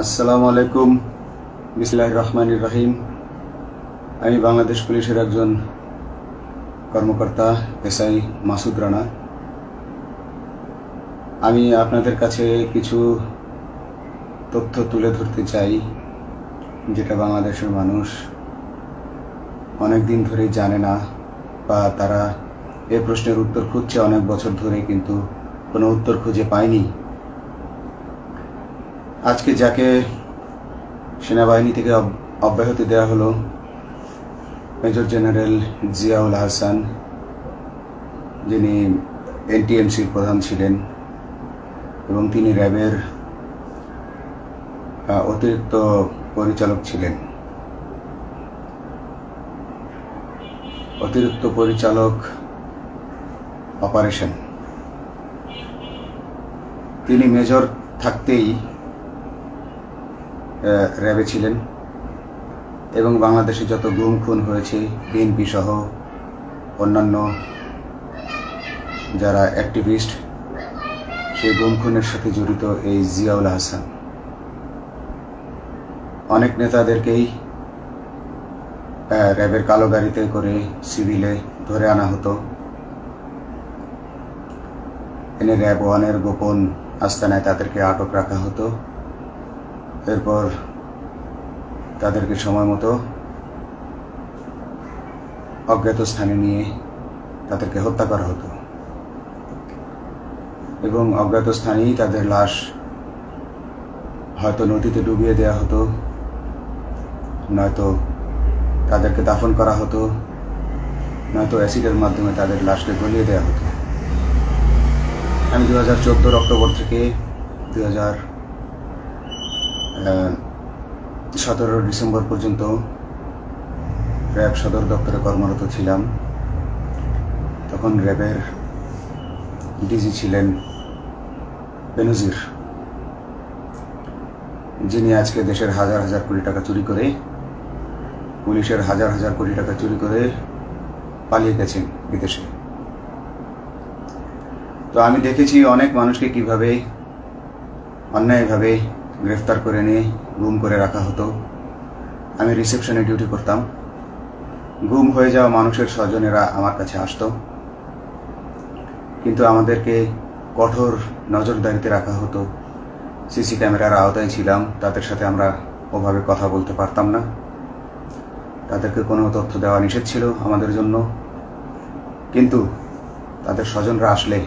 আসসালামু আলাইকুম। বিসমিল্লাহির রহমানির রহিম। আমি বাংলাদেশ পুলিশের একজন কর্মকর্তা এসআই মাসুদ রানা। আমি আপনাদের কাছে কিছু তথ্য তুলে ধরতে চাই, যেটা বাংলাদেশের মানুষ অনেক দিন ধরেই জানে না, বা তারা এই প্রশ্নের উত্তর খুঁজছে অনেক বছর ধরে, কিন্তু কোনো উত্তর খুঁজে পায়নি। আজকে যাকে সেনাবাহিনী থেকে অব্যাহতি দেওয়া হলো, মেজর জেনারেল জিয়াউল হাসান, যিনি এনটিএমসির প্রধান ছিলেন এবং তিনি র্যাবের অতিরিক্ত পরিচালক ছিলেন। অতিরিক্ত পরিচালক অপারেশন। তিনি মেজর থাকতেই র্যাবে ছিলেন এবং বাংলাদেশে যত গুম খুন হয়েছে, বিএনপি সহ অন্যান্য যারা অ্যাক্টিভিস্ট, সেই গুম খুনের সাথে জড়িত এই জিয়াউল হাসান। অনেক নেতাদেরকেই র্যাবের কালো গাড়িতে করে সিভিলে ধরে আনা হতো, এনে র্যাব ওয়ানের গোপন আস্তানায় তাদেরকে আটক রাখা হতো। এরপর তাদেরকে সময় মতো অজ্ঞাত স্থানে নিয়ে তাদেরকে হত্যা করা হতো এবং অজ্ঞাত স্থানেই তাদের লাশ হয়তো নদীতে ডুবিয়ে দেওয়া হতো, নয়তো তাদেরকে দাফন করা হতো, নয়তো অ্যাসিডের মাধ্যমে তাদের লাশকে গলিয়ে দেওয়া হতো। আমি 2014 অক্টোবর থেকে 2017 ডিসেম্বর পর্যন্ত র্যাব সদর দপ্তরে কর্মরত ছিলাম। তখন র্যাবের ডিজি ছিলেন বেনজির, যিনি আজকে দেশের হাজার হাজার কোটি টাকা চুরি করে, পুলিশের হাজার হাজার কোটি টাকা চুরি করে পালিয়ে গেছেন বিদেশে। তো আমি দেখেছি অনেক মানুষকে কিভাবে অন্যায়ভাবে গ্রেফতার করে নিয়ে গুম করে রাখা হতো। আমি রিসেপশনে ডিউটি করতাম। গুম হয়ে যাওয়া মানুষের স্বজনেরা আমার কাছে আসতো, কিন্তু আমাদেরকে কঠোর নজরদারিতে রাখা হতো। সিসি ক্যামেরার আওতায় ছিলাম, তাদের সাথে আমরা ওভাবে কথা বলতে পারতাম না। তাদেরকে কোনো তথ্য দেওয়া নিষেধ ছিল আমাদের জন্য। কিন্তু তাদের স্বজনরা আসলে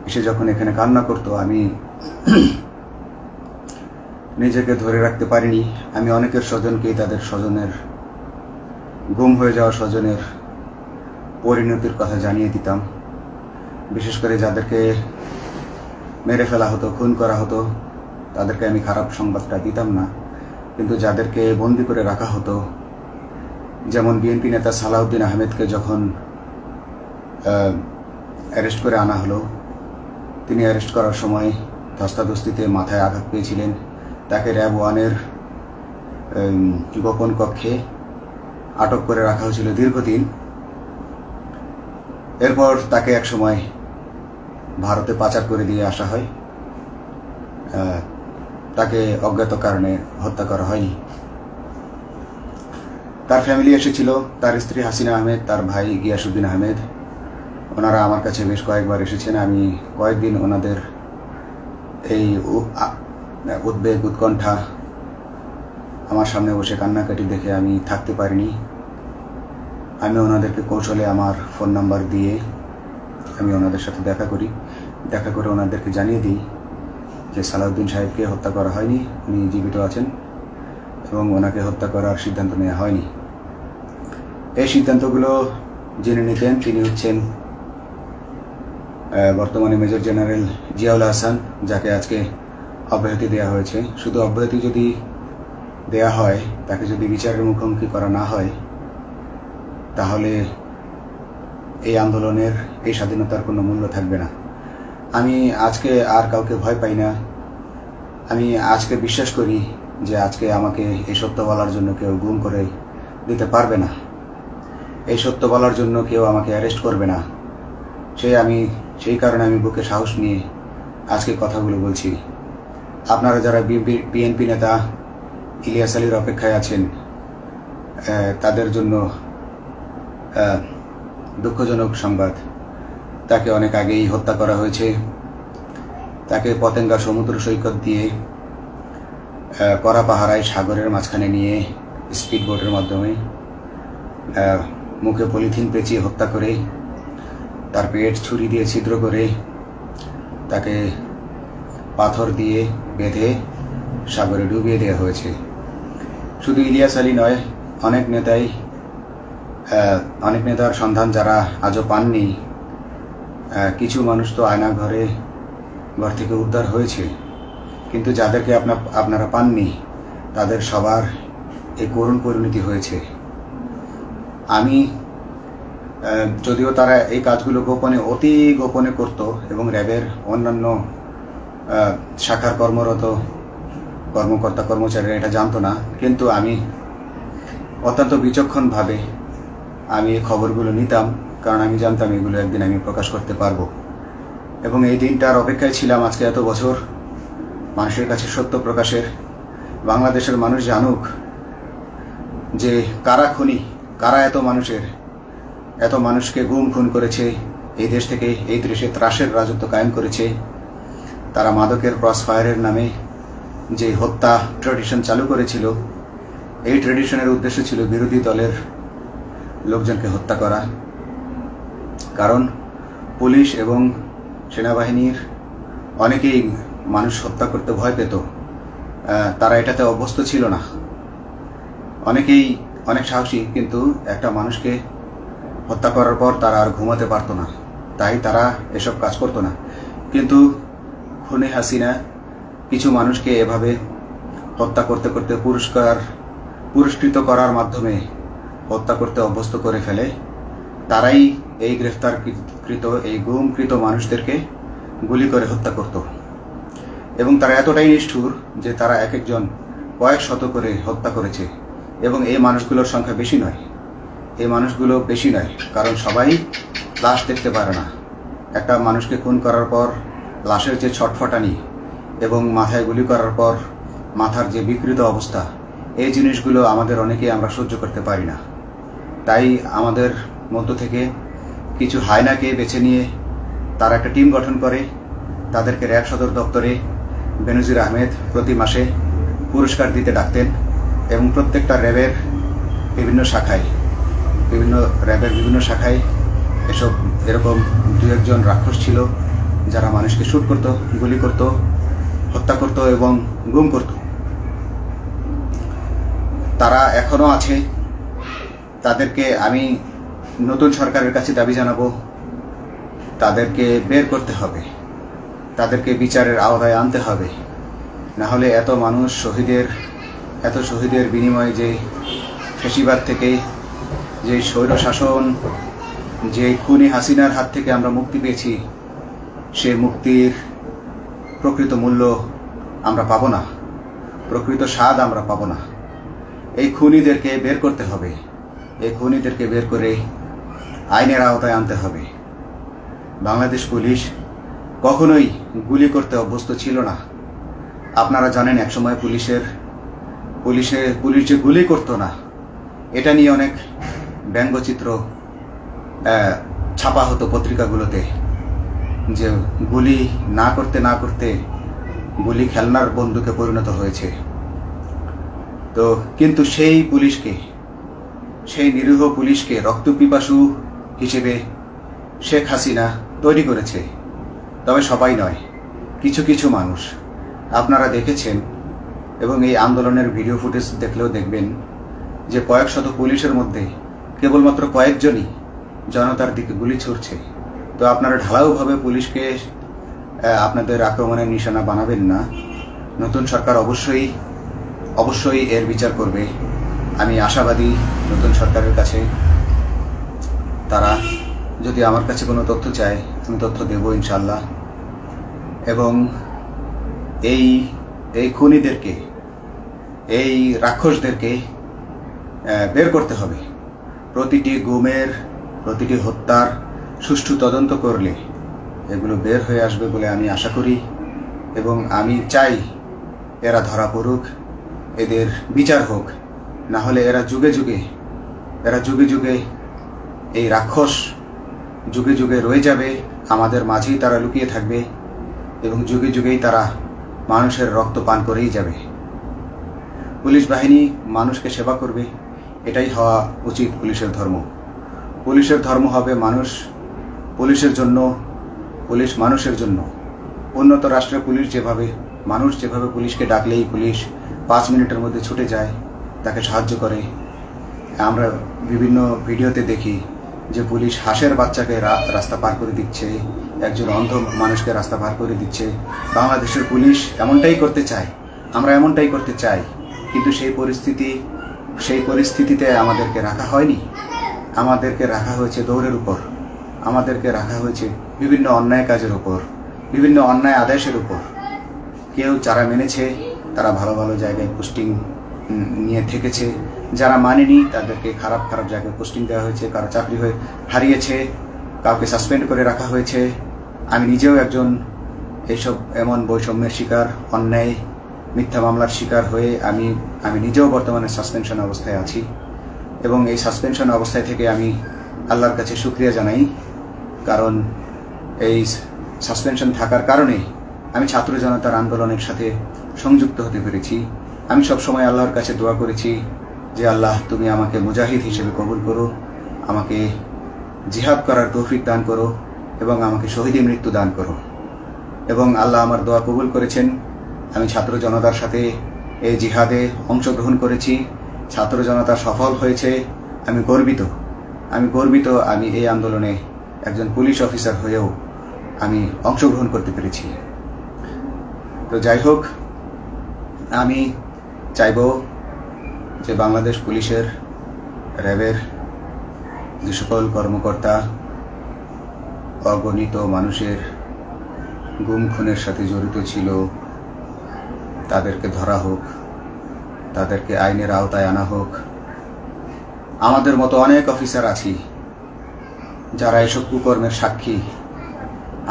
এসে যখন এখানে কান্না করতো, আমি নিজেকে ধরে রাখতে পারিনি। আমি অনেকের স্বজনকেই তাদের স্বজনের, গুম হয়ে যাওয়া স্বজনের পরিণতির কথা জানিয়ে দিতাম। বিশেষ করে যাদেরকে মেরে ফেলা হতো, খুন করা হতো, তাদেরকে আমি খারাপ সংবাদটা দিতাম না। কিন্তু যাদেরকে বন্দি করে রাখা হতো, যেমন বিএনপি নেতা সালাউদ্দিন আহমেদকে যখন অ্যারেস্ট করে আনা হলো, তিনি অ্যারেস্ট করার সময় ধস্তাধস্তিতে মাথায় আঘাত পেয়েছিলেন। তাকে র্যাব ওয়ানের গোপন কক্ষে আটক করে রাখা হয়েছিল দীর্ঘদিন। এরপর তাকে এক সময় ভারতে পাচার করে দিয়ে আসা হয়। তাকে অজ্ঞাত কারণে হত্যা করা হয়নি। তার ফ্যামিলি এসেছিল, তার স্ত্রী হাসিনা আহমেদ, তার ভাই গিয়াসউদ্দিন আহমেদ। ওনারা আমার কাছে বেশ কয়েকবার এসেছেন। আমি কয়েকদিন ওনাদের এই উদ্বেগ, উৎকণ্ঠা আমার সামনে বসে কান্নাকাটি দেখে আমি থাকতে পারিনি। আমি ওনাদেরকে কৌশলে আমার ফোন নাম্বার দিয়ে আমি ওনাদের সাথে দেখা করে ওনাদেরকে জানিয়ে দিই যে সালাউদ্দিন সাহেবকে হত্যা করা হয়নি, উনি জীবিত আছেন এবং ওনাকে হত্যা করার সিদ্ধান্ত নেওয়া হয়নি। এই সিদ্ধান্তগুলো জেনে নিতেন তিনি হচ্ছেন বর্তমানে মেজর জেনারেল জিয়াউল হাসান, যাকে আজকে অব্যাহতি দেওয়া হয়েছে। শুধু অব্যাহতি যদি দেয়া হয়, তাকে যদি বিচারের মুখোমুখি করা না হয়, তাহলে এই আন্দোলনের, এই স্বাধীনতার কোনো মূল্য থাকবে না। আমি আজকে আর কাউকে ভয় পাই না। আমি আজকে বিশ্বাস করি যে আজকে আমাকে এই সত্য বলার জন্য কেউ গুম করে দিতে পারবে না, এই সত্য বলার জন্য কেউ আমাকে অ্যারেস্ট করবে না। সেই কারণে আমি বুকে সাহস নিয়ে আজকে কথাগুলো বলছি। আপনারা যারা বিএনপি নেতা ইলিয়াস আলীর অপেক্ষায় আছেন, তাদের জন্য দুঃখজনক সংবাদ। তাকে অনেক আগেই হত্যা করা হয়েছে। তাকে পতেঙ্গা সমুদ্র সৈকত দিয়ে কড়া পাহারায় সাগরের মাঝখানে নিয়ে স্পিড বোটের মাধ্যমে মুখে পলিথিন পেঁচিয়ে হত্যা করে, তার পেট ছুরি দিয়ে ছিদ্র করে, তাকে পাথর দিয়ে বেঁধে সাগরে ডুবিয়ে দেওয়া হয়েছে। শুধু ইলিয়াস আলী নয়, অনেক নেতার সন্ধান যারা আজও পাননি। কিছু মানুষ তো আয়না ঘর থেকে উদ্ধার হয়েছে, কিন্তু যাদেরকে আপনারা পাননি তাদের সবার এই করুণ পরিণতি হয়েছে। আমি যদিও তারা এই কাজগুলো গোপনে, অতি গোপনে করত এবং র্যাবের অন্যান্য শাখার কর্মরত কর্মকর্তা কর্মচারীরা এটা জানতো না, কিন্তু আমি অত্যন্ত বিচক্ষণভাবে আমি এই খবরগুলো নিতাম, কারণ আমি জানতাম এগুলো একদিন আমি প্রকাশ করতে পারবো। এবং এই দিনটার অপেক্ষায় ছিলাম আজকে এত বছর, মানুষের কাছে সত্য প্রকাশের। বাংলাদেশের মানুষ জানুক যে কারা খুনি, কারা এত মানুষকে গুম খুন করেছে, এই দেশ থেকে এই দেশে ত্রাসের রাজত্ব কায়েম করেছে। তারা মাদকের ক্রস ফায়ারের নামে যে হত্যা ট্র্যাডিশন চালু করেছিল, এই ট্র্যাডিশনের উদ্দেশ্য ছিল বিরোধী দলের লোকজনকে হত্যা করা। কারণ পুলিশ এবং সেনাবাহিনীর অনেকেই মানুষ হত্যা করতে ভয় পেত, তারা এটাতে অভ্যস্ত ছিল না। অনেকেই অনেক সাহসী, কিন্তু একটা মানুষকে হত্যা করার পর তারা আর ঘুমাতে পারতো না, তাই তারা এসব কাজ করতো না। কিন্তু খুনে হাসিনা কিছু মানুষকে এভাবে হত্যা করতে করতে পুরস্কৃত করার মাধ্যমে হত্যা করতে অভ্যস্ত করে ফেলে। তারাই এই গ্রেফতারকৃত, এই গুমকৃত মানুষদেরকে গুলি করে হত্যা করত। এবং তারা এতটাই নিষ্ঠুর যে তারা এক একজন কয়েক শত করে হত্যা করেছে। এবং এই মানুষগুলোর সংখ্যা বেশি নয়, কারণ সবাই লাশ দেখতে পারে না। একটা মানুষকে খুন করার পর লাশের যে ছটফটানি এবং মাথায় গুলি করার পর মাথার যে বিকৃত অবস্থা, এই জিনিসগুলো আমাদের অনেকেই আমরা সহ্য করতে পারি না। তাই আমাদের মধ্য থেকে কিছু হায়নাকে বেছে নিয়ে তারা একটা টিম গঠন করে। তাদেরকে র্যাব সদর দপ্তরে বেনজির আহমেদ প্রতি মাসে পুরস্কার দিতে ডাকতেন এবং প্রত্যেকটা র্যাবের বিভিন্ন শাখায় এরকম দু একজন রাক্ষস ছিল যারা মানুষকে শুট করত, গুলি করত, হত্যা করত এবং গুম করত। তারা এখনো আছে। তাদেরকে আমি নতুন সরকারের কাছে দাবি জানাবো, তাদেরকে বের করতে হবে, তাদেরকে বিচারের আওতায় আনতে হবে। না হলে এত শহীদের বিনিময়ে যে ফ্যাসিবাদ থেকে, যে স্বৈর শাসন, যে খুনি হাসিনার হাত থেকে আমরা মুক্তি পেয়েছি, সে মুক্তির প্রকৃত মূল্য আমরা পাবো না, প্রকৃত স্বাদ আমরা পাবো না। এই খুনিদেরকে বের করতে হবে, এই খুনিদেরকে বের করে আইনের আওতায় আনতে হবে। বাংলাদেশ পুলিশ কখনোই গুলি করতে অভ্যস্ত ছিল না। আপনারা জানেন একসময় পুলিশ যে গুলি করতো না, এটা নিয়ে অনেক ব্যঙ্গচিত্র ছাপা হতো পত্রিকাগুলোতে, যে গুলি না করতে গুলি খেলনার বন্দুকে পরিণত হয়েছে। তো কিন্তু সেই নিরীহ পুলিশকে রক্তপিপাসু হিসেবে শেখ হাসিনা তৈরি করেছে। তবে সবাই নয়, কিছু কিছু মানুষ আপনারা দেখেছেন এবং এই আন্দোলনের ভিডিও ফুটেজ দেখলেও দেখবেন যে কয়েক শত পুলিশের মধ্যে কেবলমাত্র কয়েকজনই জনতার দিকে গুলি ছুড়ছে। তো আপনারা ঢালাওভাবে পুলিশকে আপনাদের আক্রমণের নিশানা বানাবেন না। নতুন সরকার অবশ্যই এর বিচার করবে। আমি আশাবাদী নতুন সরকারের কাছে তারা যদি আমার কাছে কোনো তথ্য চায়, আমি তথ্য দেব ইনশাল্লাহ। এবং এই খুনিদেরকে, এই রাক্ষসদেরকে বের করতে হবে। প্রতিটি গুমের, প্রতিটি হত্যার সুষ্ঠু তদন্ত করলে এগুলো বের হয়ে আসবে বলে আমি আশা করি। এবং আমি চাই এরা ধরা পড়ুক, এদের বিচার হোক, না হলে এরা যুগে যুগে এই রাক্ষস যুগে যুগে রয়ে যাবে, আমাদের মাঝেই তারা লুকিয়ে থাকবে এবং যুগে যুগেই তারা মানুষের রক্ত পান করেই যাবে। পুলিশ বাহিনী মানুষকে সেবা করবে, এটাই হওয়া উচিত পুলিশের ধর্ম। পুলিশের ধর্ম হবে মানুষ পুলিশের জন্য, পুলিশ মানুষের জন্য। উন্নত রাষ্ট্রের পুলিশ মানুষ যেভাবে পুলিশকে ডাকলেই পুলিশ 5 মিনিটের মধ্যে ছুটে যায়, তাকে সাহায্য করে। আমরা বিভিন্ন ভিডিওতে দেখি যে পুলিশ হাঁসের বাচ্চাকে রাস্তা পার করে দিচ্ছে, একজন অন্ধ মানুষকে রাস্তা পার করে দিচ্ছে। বাংলাদেশের পুলিশ এমনটাই করতে চায়, আমরা এমনটাই করতে চাই, কিন্তু সেই পরিস্থিতিতে আমাদেরকে রাখা হয়নি। আমাদেরকে রাখা হয়েছে দৌড়ের উপর, আমাদেরকে রাখা হয়েছে বিভিন্ন অন্যায় কাজের উপর, বিভিন্ন অন্যায় আদেশের উপর। কেউ যারা মেনেছে তারা ভালো ভালো জায়গায় পোস্টিং নিয়ে থেকেছে, যারা মানেনি তাদেরকে খারাপ খারাপ জায়গায় পোস্টিং দেওয়া হয়েছে, কারো চাকরি হয়ে হারিয়েছে, কাউকে সাসপেন্ড করে রাখা হয়েছে। আমি নিজেও একজন এমন বৈষম্যের শিকার, অন্যায় মিথ্যা মামলার শিকার হয়ে আমি নিজেও বর্তমানে সাসপেনশন অবস্থায় আছি এবং এই সাসপেনশন অবস্থায় থেকে আমি আল্লাহর কাছে শুকরিয়া জানাই, কারণ এই সাসপেনশন থাকার কারণে আমি ছাত্র জনতার আন্দোলনের সাথে সংযুক্ত হতে পেরেছি। আমি সবসময় আল্লাহর কাছে দোয়া করেছি যে আল্লাহ, তুমি আমাকে মুজাহিদ হিসেবে কবুল করো, আমাকে জিহাদ করার তৌফিক দান করো এবং আমাকে শহীদী মৃত্যু দান করো। এবং আল্লাহ আমার দোয়া কবুল করেছেন। আমি ছাত্র জনতার সাথে এই জিহাদে অংশগ্রহণ করেছি, ছাত্র জনতা সফল হয়েছে। আমি গর্বিত আমি এই আন্দোলনে একজন পুলিশ অফিসার হয়েও আমি অংশগ্রহণ করতে পেরেছি। তো যাই হোক, আমি চাইব যে বাংলাদেশ পুলিশের, র্যাবের যে সকল কর্মকর্তা অগণিত মানুষের গুম খুনের সাথে জড়িত ছিল তাদেরকে ধরা হোক, তাদেরকে আইনের আওতায় আনা হোক। আমাদের মতো অনেক অফিসার আছি যারা এসব কুকর্মের সাক্ষী,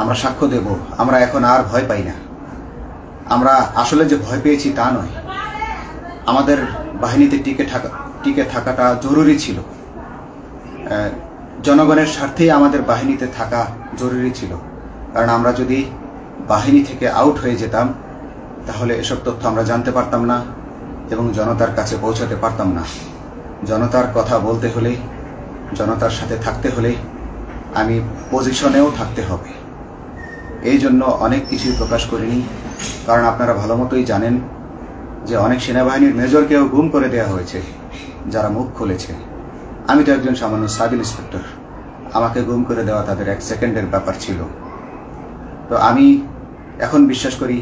আমরা সাক্ষ্য দেব। আমরা এখন আর ভয় পাই না। আমরা আসলে যে ভয় পেয়েছি তা নয়, আমাদের বাহিনীতে টিকে থাকাটা জরুরি ছিল। জনগণের স্বার্থেই আমাদের বাহিনীতে থাকা জরুরি ছিল, কারণ আমরা যদি বাহিনী থেকে আউট হয়ে যেতাম তাহলে এসব তথ্য আমরা জানতে পারতাম না এবং জনতার কাছে পৌঁছাতে পারতাম না। জনতার কথা বলতে হলে, জনতার সাথে থাকতে হলে আমি পজিশনেও থাকতে হবে। এই জন্য অনেক কিছুই প্রকাশ করিনি, কারণ আপনারা ভালো মতোই জানেন যে অনেক সেনাবাহিনীর মেজরকেও গুম করে দেওয়া হয়েছে যারা মুখ খুলেছে। আমি তো একজন সামান্য সাব ইন্সপেক্টর, আমাকে গুম করে দেওয়া তাদের 1 সেকেন্ডের ব্যাপার ছিল। তো আমি এখন বিশ্বাস করি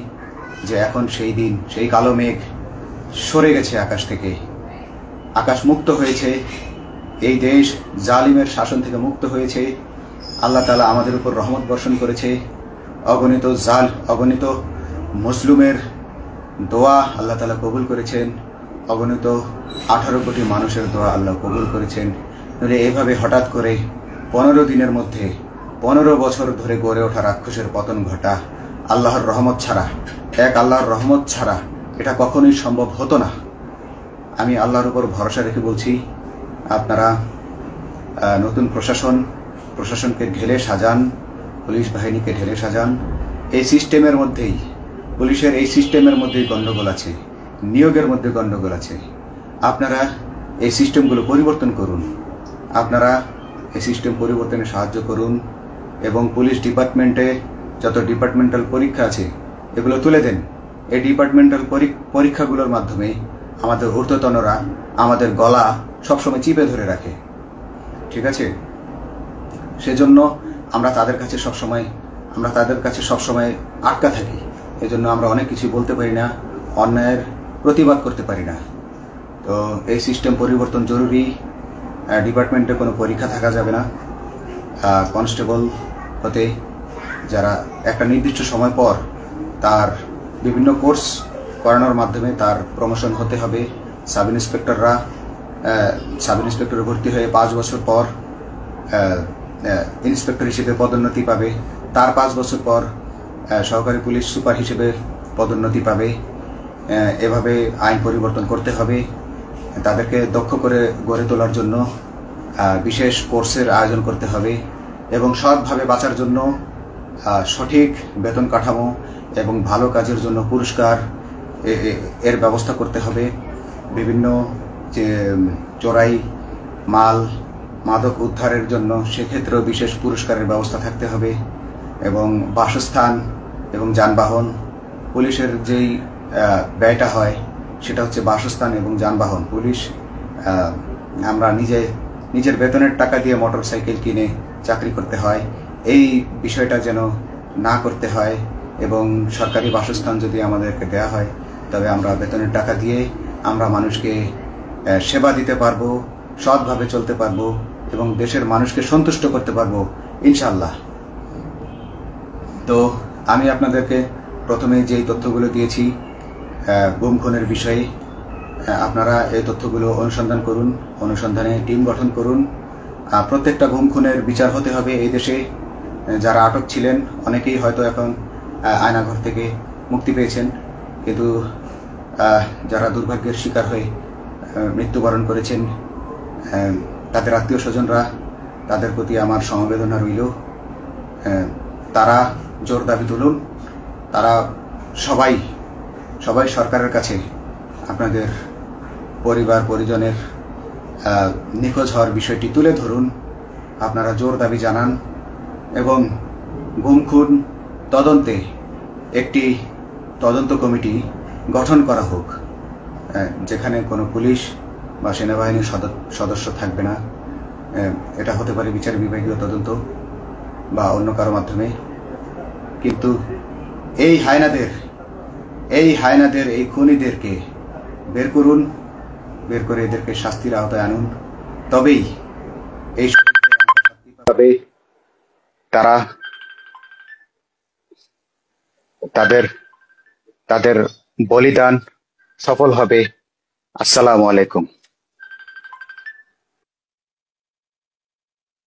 যে এখন সেই দিন, সেই কালো মেঘ সরে গেছে আকাশ থেকে, আকাশ মুক্ত হয়েছে, এই দেশ জালিমের শাসন থেকে মুক্ত হয়েছে। আল্লাহ তাআলা আমাদের উপর রহমত বর্ষণ করেছে। অগণিত মুসলিমের দোয়া আল্লাহ তাআলা কবুল করেছেন, অগণিত 18 কোটি মানুষের দোয়া আল্লাহ কবুল করেছেন। নইলে এইভাবে হঠাৎ করে 15 দিনের মধ্যে 15 বছর ধরে গড়ে ওঠা রাক্ষসের পতন ঘটা আল্লাহর রহমত ছাড়া, আল্লাহর রহমত ছাড়া এটা কখনোই সম্ভব হতো না। আমি আল্লাহর উপর ভরসা রেখে বলছি, আপনারা নতুন প্রশাসনকে ঢেলে সাজান, পুলিশ বাহিনীকে ঢেলে সাজান। এই সিস্টেমের মধ্যেই, পুলিশের এই সিস্টেমের মধ্যেই গণ্ডগোল আছে, নিয়োগের মধ্যে গণ্ডগোল আছে। আপনারা এই সিস্টেমগুলো পরিবর্তন করুন, আপনারা এই সিস্টেম পরিবর্তনে সাহায্য করুন এবং পুলিশ ডিপার্টমেন্টে যত ডিপার্টমেন্টাল পরীক্ষা আছে এগুলো তুলে দেন। এই ডিপার্টমেন্টাল পরীক্ষাগুলোর মাধ্যমে আমাদের ঊর্ধ্বতনরা আমাদের গলা সবসময় চিপে ধরে রাখে, ঠিক আছে? সেজন্য আমরা তাদের কাছে সবসময় আটকা থাকি। এজন্য আমরা অনেক কিছু বলতে পারি না, অন্যায়ের প্রতিবাদ করতে পারি না। তো এই সিস্টেম পরিবর্তন জরুরি। ডিপার্টমেন্টে কোনো পরীক্ষা থাকা যাবে না। কনস্টেবল হতে যারা একটা নির্দিষ্ট সময় পর তার বিভিন্ন কোর্স করানোর মাধ্যমে তার প্রমোশন হতে হবে। সাব ইন্সপেক্টরে ভর্তি হয়ে 5 বছর পর ইন্সপেক্টর হিসেবে পদোন্নতি পাবে, তার 5 বছর পর সহকারী পুলিশ সুপার হিসেবে পদোন্নতি পাবে। এভাবে আইন পরিবর্তন করতে হবে। তাদেরকে দক্ষ করে গড়ে তোলার জন্য বিশেষ কোর্সের আয়োজন করতে হবে এবং সৎভাবে বাঁচার জন্য সঠিক বেতন কাঠামো এবং ভালো কাজের জন্য পুরস্কার এর ব্যবস্থা করতে হবে। বিভিন্ন যে চোরাই মাল মাদক উদ্ধারের জন্য সেক্ষেত্রেও বিশেষ পুরস্কারের ব্যবস্থা থাকতে হবে এবং বাসস্থান এবং যানবাহন, পুলিশের যেই ব্যয়টা হয় সেটা হচ্ছে বাসস্থান এবং যানবাহন। পুলিশ আমরা নিজের বেতনের টাকা দিয়ে মোটরসাইকেল কিনে চাকরি করতে হয়, এই বিষয়টা যেন না করতে হয় এবং সরকারি বাসস্থান যদি আমাদেরকে দেয়া হয় তবে আমরা বেতনের টাকা দিয়ে আমরা মানুষকে সেবা দিতে পারবো, সৎভাবে চলতে পারবো এবং দেশের মানুষকে সন্তুষ্ট করতে পারবো ইনশাআল্লাহ। তো আমি আপনাদেরকে প্রথমে যেই তথ্যগুলো দিয়েছি গুম খুনের বিষয়ে, আপনারা এই তথ্যগুলো অনুসন্ধান করুন, অনুসন্ধানে টিম গঠন করুন। প্রত্যেকটা গুম খুনের বিচার হতে হবে এই দেশে। যারা আটক ছিলেন অনেকেই হয়তো এখন আয়নাঘর থেকে মুক্তি পেয়েছেন, কিন্তু যারা দুর্ভাগ্যের শিকার হয়ে মৃত্যুবরণ করেছেন তাদের আত্মীয় স্বজনরা, তাদের প্রতি আমার সমবেদনা রইল। তারা জোর দাবি তুলুন, তারা সবাই সরকারের কাছে আপনাদের পরিবার পরিজনের নিখোঁজ হওয়ার বিষয়টি তুলে ধরুন, আপনারা জোর দাবি জানান এবং গুম খুন তদন্তে একটি তদন্ত কমিটি গঠন করা হোক, যেখানে কোনো পুলিশ বা সেনাবাহিনীর সদস্য থাকবে না। এটা হতে পারে বিচার বিভাগীয় তদন্ত বা অন্য কারো মাধ্যমে, কিন্তু এই হায়নাদের এই খুনিদেরকে বের করুন, বের করে এদেরকে শাস্তির আওতায় আনুন, তবেই এই তারা তাদের বলিদান সফল হবে। আসসালামু আলাইকুম।